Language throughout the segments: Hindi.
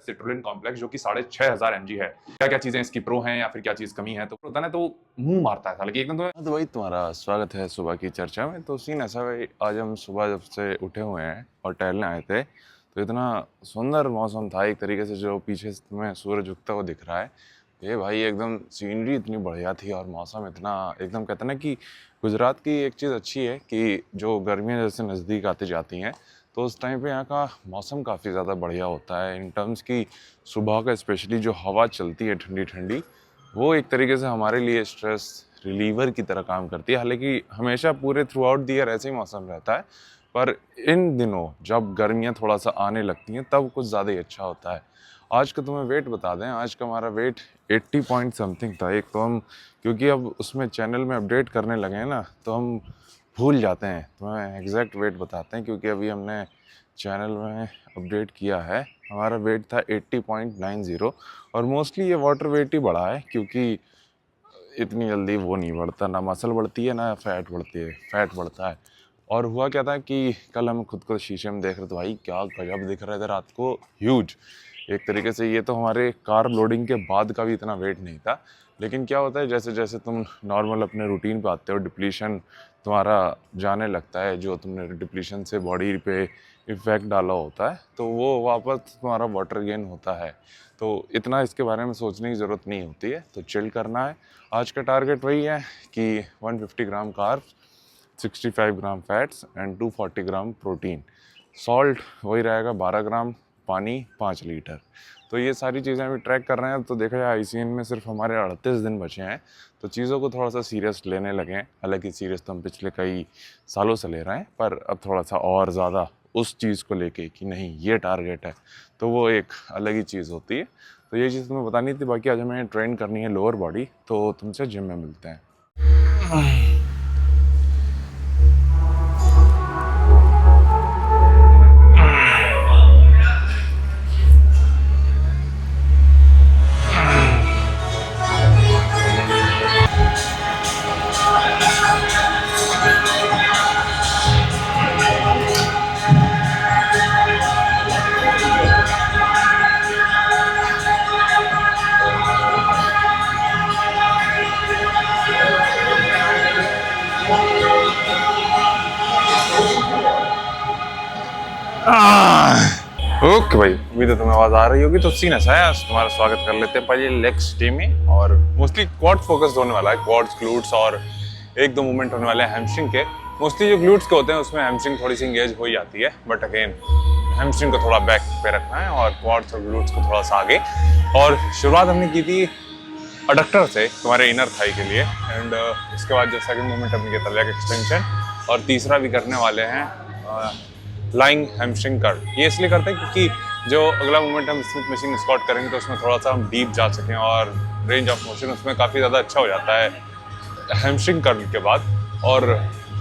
सिट्रुलिन कॉम्प्लेक्स, जो कि 6500 mg है। क्या क्या चीजें इसकी प्रो हैं या फिर क्या चीज कमी है, तो होता है तो मुंह मारता है, हालांकि एकदम तो वही तुम्हारा स्वागत है सुबह की चर्चा में। तो सीन ऐसा है, आज हम सुबह जब से उठे हुए हैं और टहलने आए थे, तो इतना सुंदर मौसम था एक तरीके से, जो पीछे तुम्हें सूरज उगता हुआ दिख रहा है ये भाई, एकदम सीनरी इतनी बढ़िया थी और मौसम इतना एकदम, कहते हैं ना कि गुजरात की एक चीज़ अच्छी है कि जो गर्मियाँ जैसे नज़दीक आती जाती हैं तो उस टाइम पे यहाँ का मौसम काफ़ी ज़्यादा बढ़िया होता है इन टर्म्स की सुबह का स्पेशली जो हवा चलती है ठंडी ठंडी, वो एक तरीके से हमारे लिए स्ट्रेस रिलीवर की तरह काम करती है। हालांकि हमेशा पूरे थ्रू आउट द ईयर ऐसे ही मौसम रहता है, पर इन दिनों जब गर्मियाँ थोड़ा सा आने लगती हैं तब कुछ ज़्यादा ही अच्छा होता है। आज का तुम्हें वेट बता दें, आज का हमारा वेट 80 पॉइंट समथिंग था। एक तो हम क्योंकि अब उसमें चैनल में अपडेट करने लगे हैं ना, तो हम भूल जाते हैं। तुम्हें एग्जैक्ट वेट बताते हैं क्योंकि अभी हमने चैनल में अपडेट किया है। हमारा वेट था 80.90 और मोस्टली ये वाटर वेट ही बढ़ा है क्योंकि इतनी जल्दी वो नहीं बढ़ता, ना मसल बढ़ती है ना फैट बढ़ती है, फैट बढ़ता है। और हुआ क्या था कि कल हम खुद को शीशे में देख रहे थे, भाई क्या गजब दिख रहे थे रात को, ह्यूज एक तरीके से। ये तो हमारे कार्ब लोडिंग के बाद का भी इतना वेट नहीं था, लेकिन क्या होता है जैसे जैसे तुम नॉर्मल अपने रूटीन पे आते हो, डिप्लीशन तुम्हारा जाने लगता है, जो तुमने डिप्लीशन से बॉडी पे इफ़ेक्ट डाला होता है तो वो वापस तुम्हारा वाटर गेन होता है। तो इतना इसके बारे में सोचने की ज़रूरत नहीं होती है, तो चिल करना है। आज का टारगेट वही है कि 150 ग्राम carbs, 65 gram fats and 240 gram protein. Salt वही रहेगा 12 ग्राम, पानी 5 लीटर। तो ये सारी चीज़ें अभी ट्रैक कर रहे हैं। तो देखा जाए ICN में सिर्फ हमारे 38 दिन बचे हैं, तो चीज़ों को थोड़ा सा सीरियस लेने लगे हैं। हालांकि सीरियस तो हम पिछले कई सालों से ले रहे हैं, पर अब थोड़ा सा और ज़्यादा उस चीज़ को लेके कि नहीं ये टारगेट है, तो वो एक अलग ही चीज़ होती है। तो ये चीज़ तुम्हें बतानी थी। बाकी आज हमें ट्रेन करनी है लोअर बॉडी, तो तुमसे जिम में मिलते हैं। ओके भाई, अभी तो तुम्हें आवाज़ आ रही होगी। तो सीन ऐसा है, आज तुम्हारा स्वागत कर लेते हैं पहले लेग्स डे में, और मोस्टली क्वाड फोकस होने वाला है। क्वाड्स, ग्लूट्स और एक दो मूवमेंट होने वाले हैं हैमस्ट्रिंग के। मोस्टली जो ग्लूट्स के होते हैं उसमें हैमस्ट्रिंग थोड़ी सी इंगेज हो ही जाती है, बट अगेन हैमस्ट्रिंग को थोड़ा बैक पे रखना है और क्वाड्स और ग्लूट्स को थोड़ा सा आगे। और शुरुआत हमने की थी अडक्टर से तुम्हारे इनर थाई के लिए, एंड उसके बाद जो सेकंड मूवमेंट हमने किया था लेग एक्सटेंशन, और तीसरा भी करने वाले हैं लाइंग हैमस्ट्रिंग कर्ल। ये इसलिए करते हैं क्योंकि जो अगला मूवमेंट हम स्मिथ मशीन स्क्वाट करेंगे तो उसमें थोड़ा सा हम डीप जा सकें और रेंज ऑफ मोशन उसमें काफ़ी ज़्यादा अच्छा हो जाता है हैमस्ट्रिंग कर्ल के बाद। और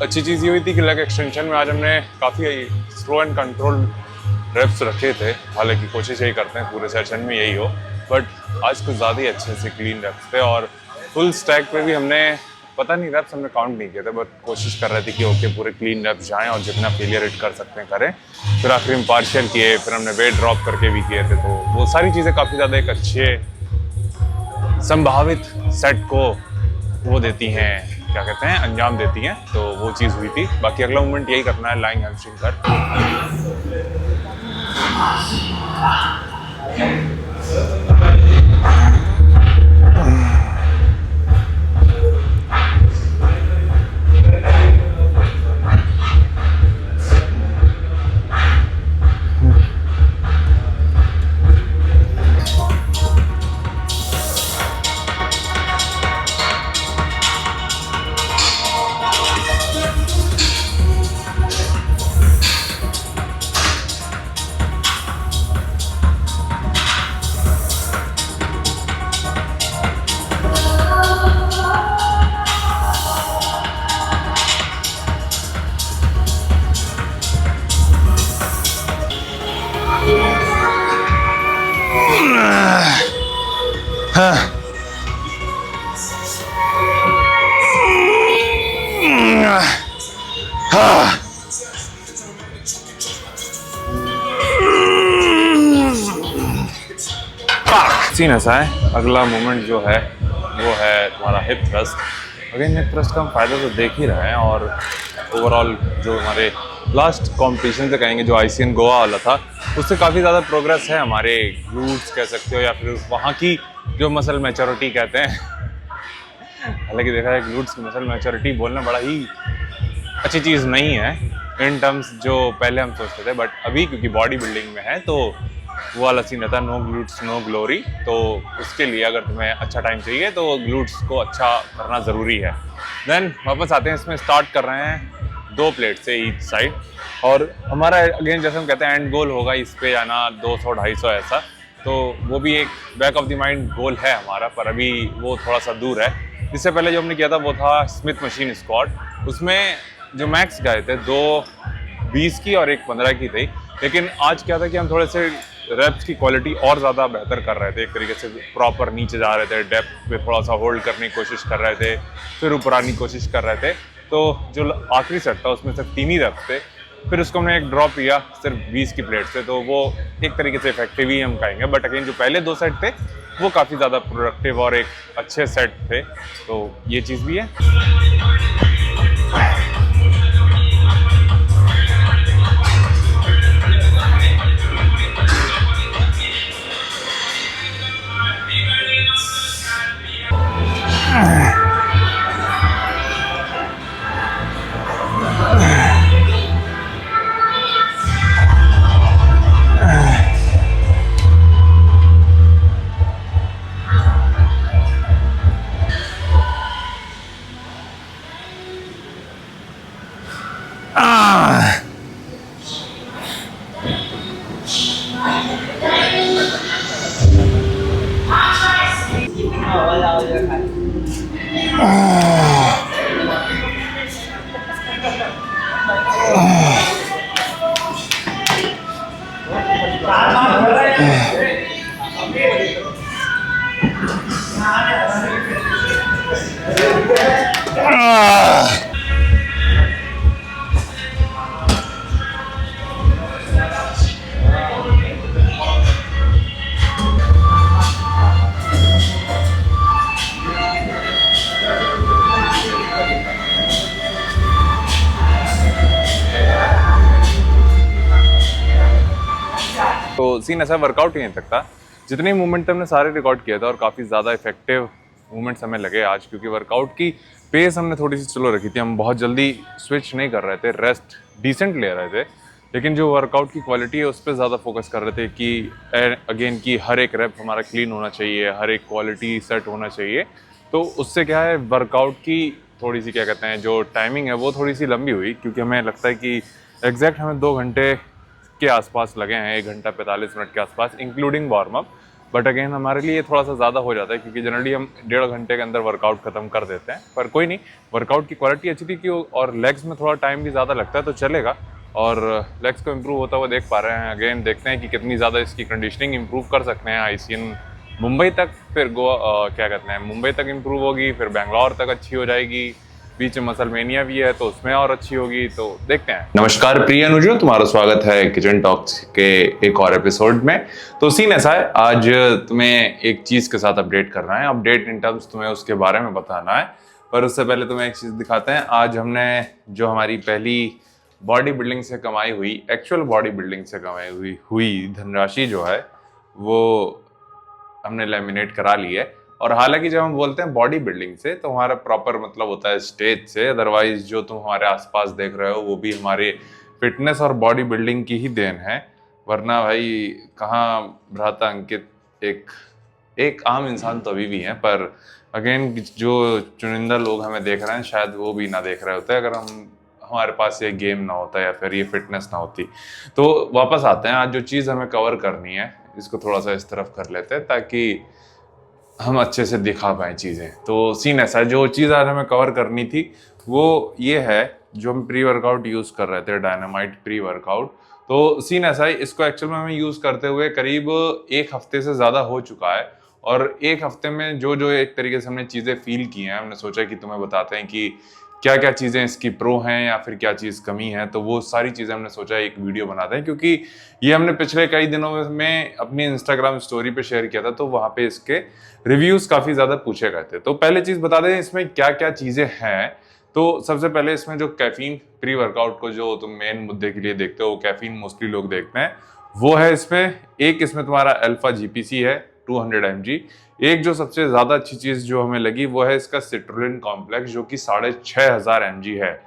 अच्छी चीज़ ये हुई थी कि लेग एक्सटेंशन में आज हमने काफ़ी स्लो एंड कंट्रोल रेप्स रखे थे। हालांकि कोशिश यही करते हैं पूरे सेशन में यही हो, बट आज कुछ ज़्यादा ही अच्छे से क्लीन रेप्स थे। और फुल स्टैक पे भी हमने पता नहीं रेप्स हमने काउंट नहीं किए थे, बट कोशिश कर रहे थे कि ओके पूरे क्लीन रेप्स जाएं और जितना फेलियर रेट कर सकते हैं करें। फिर आखिर में पार्शियल किए, फिर हमने वेट ड्रॉप करके भी किए थे। तो वो सारी चीज़ें काफ़ी ज़्यादा एक अच्छे संभावित सेट को वो देती हैं, क्या कहते हैं, अंजाम देती हैं। तो वो चीज़ हुई थी। बाकी अगला मूवमेंट यही करना है, लाइंग हैमस्ट्रिंग कर्ल। सीन ऐसा है, अगला मूवमेंट जो है वो है तुम्हारा hip thrust. Again hip thrust का हम फ़ायदा तो देख ही रहे हैं, और ओवरऑल जो हमारे लास्ट कंपटीशन से कहेंगे जो ICN गोवा वाला था, उससे काफ़ी ज़्यादा प्रोग्रेस है। हमारे ग्लूट्स कह सकते हो या फिर वहाँ की जो मसल मैच्योरिटी कहते हैं, हालांकि देखा है ग्लूट्स की मसल मैच्योरिटी बोलना बड़ा ही अच्छी चीज़ नहीं है इन टर्म्स जो पहले हम सोचते थे, बट अभी क्योंकि बॉडी बिल्डिंग में है तो वो वाला सीन रहता है, नो ग्लूट्स नो ग्लोरी। तो उसके लिए अगर तुम्हें अच्छा टाइम चाहिए तो ग्लूट्स को अच्छा करना ज़रूरी है। देन वापस आते हैं, इसमें स्टार्ट कर रहे हैं 2 प्लेट से ईच साइड, और हमारा अगेन जैसे हम कहते हैं एंड गोल होगा इस पे जाना 200-250 ऐसा, तो वो भी एक बैक ऑफ द माइंड गोल है हमारा, पर अभी वो थोड़ा सा दूर है। इससे पहले जो हमने किया था वो था स्मिथ मशीन स्क्वाट, उसमें जो मैक्स गए थे 2 20 की और 1 15 की थी, लेकिन आज क्या था कि हम थोड़े से रेप्स की क्वालिटी और ज़्यादा बेहतर कर रहे थे, एक तरीके से प्रॉपर नीचे जा रहे थे, डेप्थ पे थोड़ा सा होल्ड करने की कोशिश कर रहे थे, फिर ऊपर आने की कोशिश कर रहे थे। तो जो आखिरी सेट था उसमें सिर्फ 3 ही रेप्स थे, फिर उसको हमने एक ड्रॉप किया सिर्फ 20 की प्लेट से, तो वो एक तरीके से इफेक्टिव ही हम कहेंगे। बट अगेन जो पहले 2 सेट थे वो काफ़ी ज़्यादा प्रोडक्टिव और एक अच्छे सेट थे, तो ये चीज़ भी है। तो सीन ऐसा वर्कआउट ही नहीं सकता, जितने मूवमेंट हमने सारे रिकॉर्ड किया था और काफ़ी ज़्यादा इफेक्टिव मूवमेंट्स हमें लगे आज, क्योंकि वर्कआउट की पेस हमने थोड़ी सी स्लो रखी थी, हम बहुत जल्दी स्विच नहीं कर रहे थे, रेस्ट डिसेंट ले रहे थे, लेकिन जो वर्कआउट की क्वालिटी है उस पर ज़्यादा फोकस कर रहे थे कि अगेन की हर एक रैप हमारा क्लीन होना चाहिए, हर एक क्वालिटी सेट होना चाहिए। तो उससे क्या है, वर्कआउट की थोड़ी सी क्या कहते हैं जो टाइमिंग है वो थोड़ी सी लंबी हुई, क्योंकि हमें लगता है कि एग्जैक्ट हमें 2 घंटे के आसपास लगे हैं, 1 घंटा 45 मिनट के आसपास including warm up. But again हमारे लिए थोड़ा सा ज़्यादा हो जाता है, क्योंकि जनरली हम 1.5 घंटे के अंदर वर्कआउट खत्म कर देते हैं, पर कोई नहीं, वर्कआउट की क्वालिटी अच्छी थी कि और लेग्स में थोड़ा टाइम भी ज़्यादा लगता है तो चलेगा, और लेग्स को इम्प्रूव होता हुआ देख पा रहे हैं। अगेन देखते हैं कि कितनी ज़्यादा इसकी कंडीशनिंग इम्प्रूव कर सकते हैं ICN मुंबई तक, फिर गोवा क्या कहते हैं मुंबई तक इम्प्रूव होगी, फिर बेंगलोर तक अच्छी हो जाएगी, बीच में मसलमेनिया भी है तो उसमें और अच्छी होगी, तो देखते हैं। नमस्कार प्रिय अनुजो, तुम्हारा स्वागत है किचन टॉक्स के एक और एपिसोड में। तो सीन ऐसा है, आज तुम्हें एक चीज़ के साथ अपडेट करना है, अपडेट इन टर्म्स तुम्हें उसके बारे में बताना है, पर उससे पहले तुम्हें एक चीज़ दिखाते हैं। आज हमने जो हमारी पहली बॉडी बिल्डिंग से कमाई हुई, एक्चुअल बॉडी बिल्डिंग से कमाई हुई धनराशि जो है वो हमने लैमिनेट करा ली है। और हालांकि जब हम बोलते हैं बॉडी बिल्डिंग से तो हमारा प्रॉपर मतलब होता है स्टेज से, अदरवाइज जो तुम हमारे आसपास देख रहे हो वो भी हमारे फिटनेस और बॉडी बिल्डिंग की ही देन है, वरना भाई कहाँ भ्राता अंकित एक आम इंसान तो अभी भी हैं, पर अगेन जो चुनिंदा लोग हमें देख रहे हैं शायद वो भी ना देख रहे होते अगर हमारे पास ये गेम ना होता या फिर ये फिटनेस ना होती। तो वापस आते हैं, आज जो चीज़ हमें कवर करनी है इसको थोड़ा सा इस तरफ कर लेते हैं ताकि हम अच्छे से दिखा पाएँ चीज़ें। तो सीन ऐसा है, जो चीज़ आज हमें कवर करनी थी वो ये है, जो हम प्री वर्कआउट यूज़ कर रहे थे, डायनामाइट प्री वर्कआउट। तो सीन ऐसा है, इसको एक्चुअल में हमें यूज़ करते हुए करीब 1 हफ्ते से ज़्यादा हो चुका है, और 1 हफ्ते में जो एक तरीके से हमने चीज़ें फील की हैं, हमने सोचा कि तुम्हें बताते हैं कि क्या क्या चीज़ें इसकी प्रो हैं या फिर क्या चीज़ कमी है, तो वो सारी चीज़ें हमने सोचा एक वीडियो बनाते हैं, क्योंकि ये हमने पिछले कई दिनों में अपनी इंस्टाग्राम स्टोरी पे शेयर किया था, तो वहाँ पे इसके रिव्यूज़ काफ़ी ज़्यादा पूछे गए थे। तो पहले चीज़ बता दें इसमें क्या क्या चीज़ें हैं। तो सबसे पहले इसमें जो कैफीन प्री वर्कआउट को जो तुम मेन मुद्दे के लिए देखते हो, कैफीन मोस्टली लोग देखते हैं, वो है इसमें। एक इसमें तुम्हारा अल्फा जीपीसी है 200 mg। एक जो सबसे ज्यादा अच्छी चीज जो हमें लगी वो है इसका सिट्रुलिन कॉम्प्लेक्स, जो कि 6500 mg है।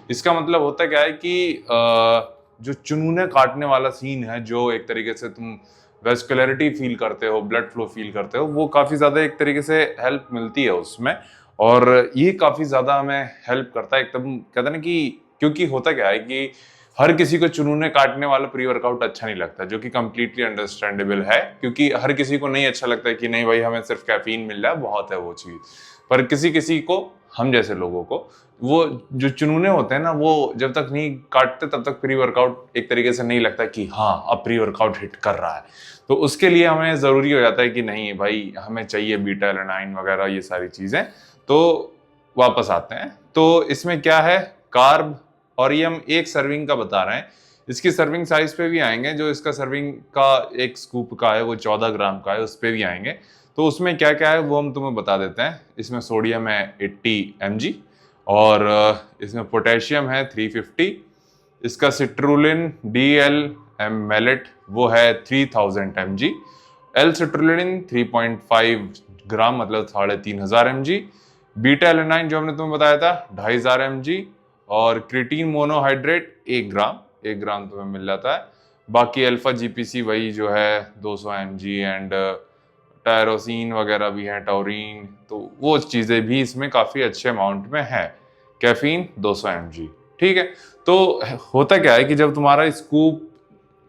इसका मतलब होता क्या है कि जो चुनूने काटने वाला सीन है, जो एक तरीके से तुम वेस्कुलरिटी फील करते हो, ब्लड फ्लो फील करते हो, वो काफी ज्यादा एक तरीके से हेल्प मिलती है उसमें। और ये काफी ज्यादा हमें हेल्प करता है एकदम, कहते हैं ना कि, क्योंकि होता क्या है कि हर किसी को चुनूने काटने वाला प्री वर्कआउट अच्छा नहीं लगता, जो कि कंप्लीटली अंडरस्टैंडेबल है, क्योंकि हर किसी को नहीं अच्छा लगता है कि नहीं भाई हमें सिर्फ कैफीन मिल रहा है बहुत है वो चीज। पर किसी किसी को, हम जैसे लोगों को, वो जो चुनूने होते हैं ना, वो जब तक नहीं काटते तब तक प्री वर्कआउट एक तरीके से नहीं लगता कि हाँ अब प्री वर्कआउट हिट कर रहा है। तो उसके लिए हमें जरूरी हो जाता है कि नहीं भाई हमें चाहिए बीटा एलानाइन वगैरह ये सारी चीजें। तो वापस आते हैं, तो इसमें क्या है, कार्ब, और ये हम एक सर्विंग का बता रहे हैं। इसकी सर्विंग साइज पे भी आएंगे, जो इसका सर्विंग का एक स्कूप का है वो 14 ग्राम का है, उस पे भी आएंगे। तो उसमें क्या क्या है वो हम तुम्हें बता देते हैं। इसमें सोडियम है 80 mg, और इसमें पोटेशियम है 350। इसका सिट्रुलिन DL मेलेट वो है 3000 mg। एल सिट्रुलिन 3.5 ग्राम मतलब 3500 mg। बीटा एलेनाइन जो हमने तुम्हें बताया था 2500 mg। और क्रिटीन मोनोहाइड्रेट 1 ग्राम तुम्हें मिल जाता है। बाकी अल्फा जीपीसी वही जो है 200 mg, एंड टायरोसिन वगैरह भी है, टॉरिन, तो वो चीज़ें भी इसमें काफ़ी अच्छे अमाउंट में है। कैफीन 200 mg, ठीक है। तो होता क्या है कि जब तुम्हारा स्कूप,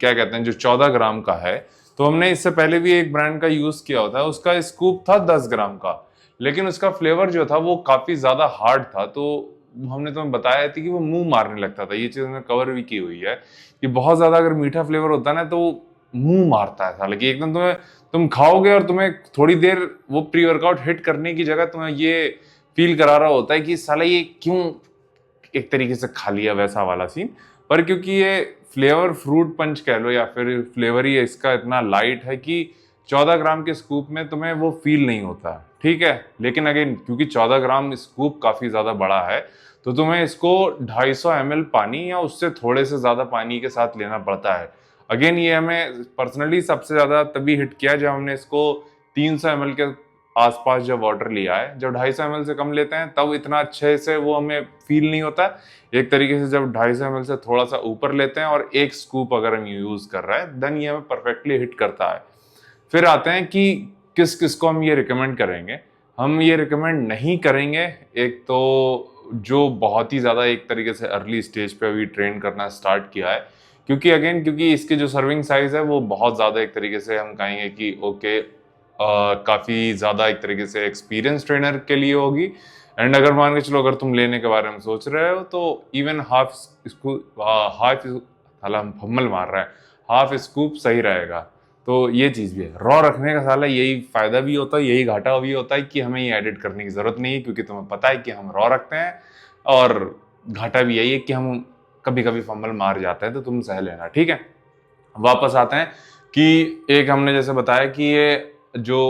क्या कहते हैं, जो 14 ग्राम का है, तो हमने इससे पहले भी एक ब्रांड का यूज़ किया होता है, उसका स्कूप था 10 ग्राम का, लेकिन उसका फ्लेवर जो था वो काफ़ी ज़्यादा हार्ड था। तो हमने तुम्हें बताया था कि वो मुंह मारने लगता था। ये चीज़ हमने कवर भी की हुई है कि बहुत ज़्यादा अगर मीठा फ्लेवर होता है ना तो मुंह मारता है, हालांकि एकदम तुम खाओगे और तुम्हें थोड़ी देर वो प्री वर्कआउट हिट करने की जगह तुम्हें ये फील करा रहा होता है कि साला ये क्यों एक तरीके से खा लिया, वैसा वाला सीन। पर क्योंकि ये फ्लेवर फ्रूट पंच कह लो या फिर फ्लेवर ही इसका इतना लाइट है कि 14 ग्राम के स्कूप में तुम्हें वो फील नहीं होता, ठीक है। लेकिन अगेन क्योंकि 14 ग्राम स्कूप काफी ज्यादा बड़ा है, तो तुम्हें इसको 250 ml पानी या उससे थोड़े से ज्यादा पानी के साथ लेना पड़ता है। अगेन ये हमें पर्सनली सबसे ज्यादा तभी हिट किया जब हमने इसको 300 ml के आसपास जब वाटर लिया है। जब 250 ml से कम लेते हैं तब इतना अच्छे से वो हमें फील नहीं होता। एक तरीके से जब 250 ml से थोड़ा सा ऊपर लेते हैं और एक स्कूप अगर हम यूज कर रहे हैं, देन ये हमें परफेक्टली हिट करता है। फिर आते हैं कि किस किस को हम ये रिकमेंड करेंगे। हम ये रिकमेंड नहीं करेंगे एक तो जो बहुत ही ज़्यादा एक तरीके से अर्ली स्टेज पे अभी ट्रेन करना स्टार्ट किया है, क्योंकि इसकी जो सर्विंग साइज है वो बहुत ज़्यादा एक तरीके से हम कहेंगे कि ओके काफ़ी ज़्यादा एक तरीके से एक्सपीरियंस ट्रेनर के लिए होगी। एंड अगर मान के चलो अगर तुम लेने के बारे में सोच रहे हो तो इवन हाफ फम्मल मार रहा है, हाफ स्कूप सही रहेगा। तो ये चीज़ भी है, रॉ रखने का साला यही फायदा भी होता है, यही घाटा भी होता है कि हमें ये एडिट करने की जरूरत नहीं है, क्योंकि तुम्हें पता है कि हम रॉ रखते हैं। और घाटा भी यही है कि हम कभी कभी फम्बल मार जाते हैं, तो तुम सह लेना, ठीक है। वापस आते हैं कि एक हमने जैसे बताया कि ये जो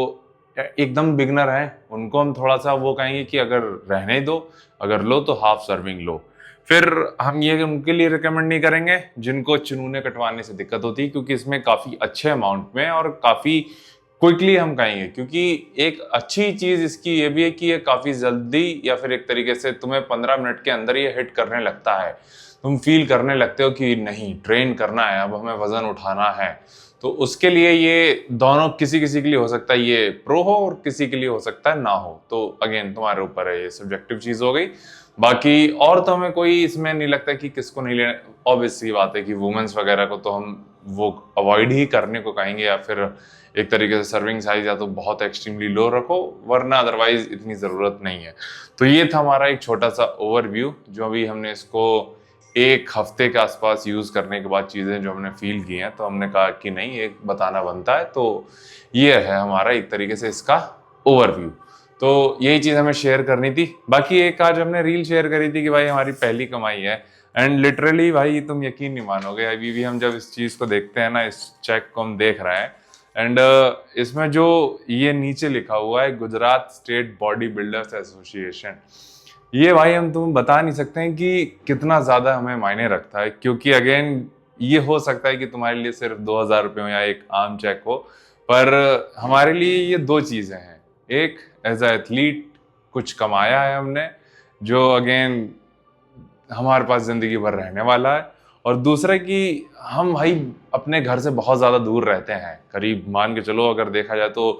एकदम बिगनर है उनको हम थोड़ा सा वो कहेंगे कि अगर रहने दो, अगर लो तो हाफ सर्विंग लो। फिर हम ये उनके लिए रिकमेंड नहीं करेंगे जिनको चुनूने कटवाने से दिक्कत होती है, क्योंकि इसमें काफ़ी अच्छे अमाउंट में और काफ़ी क्विकली हम कहेंगे। क्योंकि एक अच्छी चीज़ इसकी ये भी है कि ये काफ़ी जल्दी या फिर एक तरीके से तुम्हें 15 मिनट के अंदर ये हिट करने लगता है। तुम फील करने लगते हो कि नहीं ट्रेन करना है, अब हमें वजन उठाना है। तो उसके लिए ये दोनों किसी किसी के लिए हो सकता है ये प्रो हो और किसी के लिए हो सकता है ना हो। तो अगेन तुम्हारे ऊपर है, ये सब्जेक्टिव चीज़ हो गई। बाकी और तो हमें कोई इसमें नहीं लगता कि किसको नहीं लेना। ऑब्वियस सी बात है कि वुमेन्स वगैरह को तो हम वो अवॉइड ही करने को कहेंगे, या फिर एक तरीके से सर्विंग साइज या तो बहुत एक्सट्रीमली लो रखो, वरना अदरवाइज इतनी ज़रूरत नहीं है। तो ये था हमारा एक छोटा सा ओवरव्यू, जो अभी हमने इसको एक हफ्ते के आसपास यूज़ करने के बाद चीज़ें जो हमने फील की हैं, तो हमने कहा कि नहीं एक बताना बनता है। तो ये है हमारा एक तरीके से इसका ओवरव्यू। तो यही चीज़ हमें शेयर करनी थी। बाकी एक आज हमने रील शेयर करी थी कि भाई हमारी पहली कमाई है, एंड लिटरली भाई तुम यकीन नहीं मानोगे, अभी भी हम जब इस चीज़ को देखते हैं ना, इस चेक को हम देख रहे हैं, एंड इसमें जो ये नीचे लिखा हुआ है Gujarat state body builders association, ये भाई हम तुम्हें बता नहीं सकते हैं कि कितना ज़्यादा हमें मायने रखता है। क्योंकि अगेन ये हो सकता है कि तुम्हारे लिए सिर्फ 2,000 रुपये हो या एक आम चेक हो, पर हमारे लिए ये दो चीज़ें हैं। एक, एज ए एथलीट कुछ कमाया है हमने, जो अगेन हमारे पास ज़िंदगी भर रहने वाला है, और दूसरा कि हम भाई अपने घर से बहुत ज़्यादा दूर रहते हैं, करीब मान के चलो अगर देखा जाए तो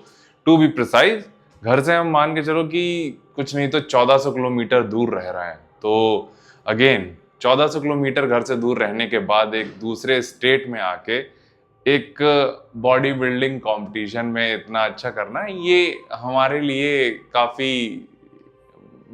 टू बी प्रिसाइज घर से हम मान के चलो कि कुछ नहीं तो 1400 किलोमीटर दूर रह रहे हैं। तो अगेन 1400 किलोमीटर घर से दूर रहने के बाद एक दूसरे स्टेट में आके एक बॉडी बिल्डिंग कंपटीशन में इतना अच्छा करना, ये हमारे लिए काफ़ी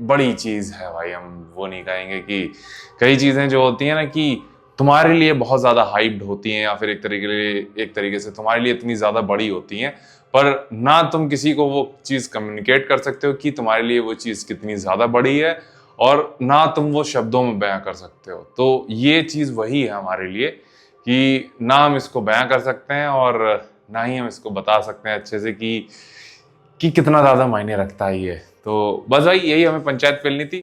बड़ी चीज़ है भाई। हम वो नहीं कहेंगे कि कई चीज़ें जो होती हैं ना कि तुम्हारे लिए बहुत ज़्यादा हाइप्ड होती हैं, या फिर एक तरीके से तुम्हारे लिए इतनी ज़्यादा बड़ी होती हैं, पर ना तुम किसी को वो चीज़ कम्युनिकेट कर सकते हो कि तुम्हारे लिए वो चीज़ कितनी ज़्यादा बड़ी है, और ना तुम वो शब्दों में बयां कर सकते हो। तो ये चीज़ वही है हमारे लिए कि ना हम इसको बयां कर सकते हैं, और ना ही हम इसको बता सकते हैं अच्छे से कि कितना ज़्यादा मायने रखता है ये। तो बस भाई यही हमें पंचायत फैलनी थी।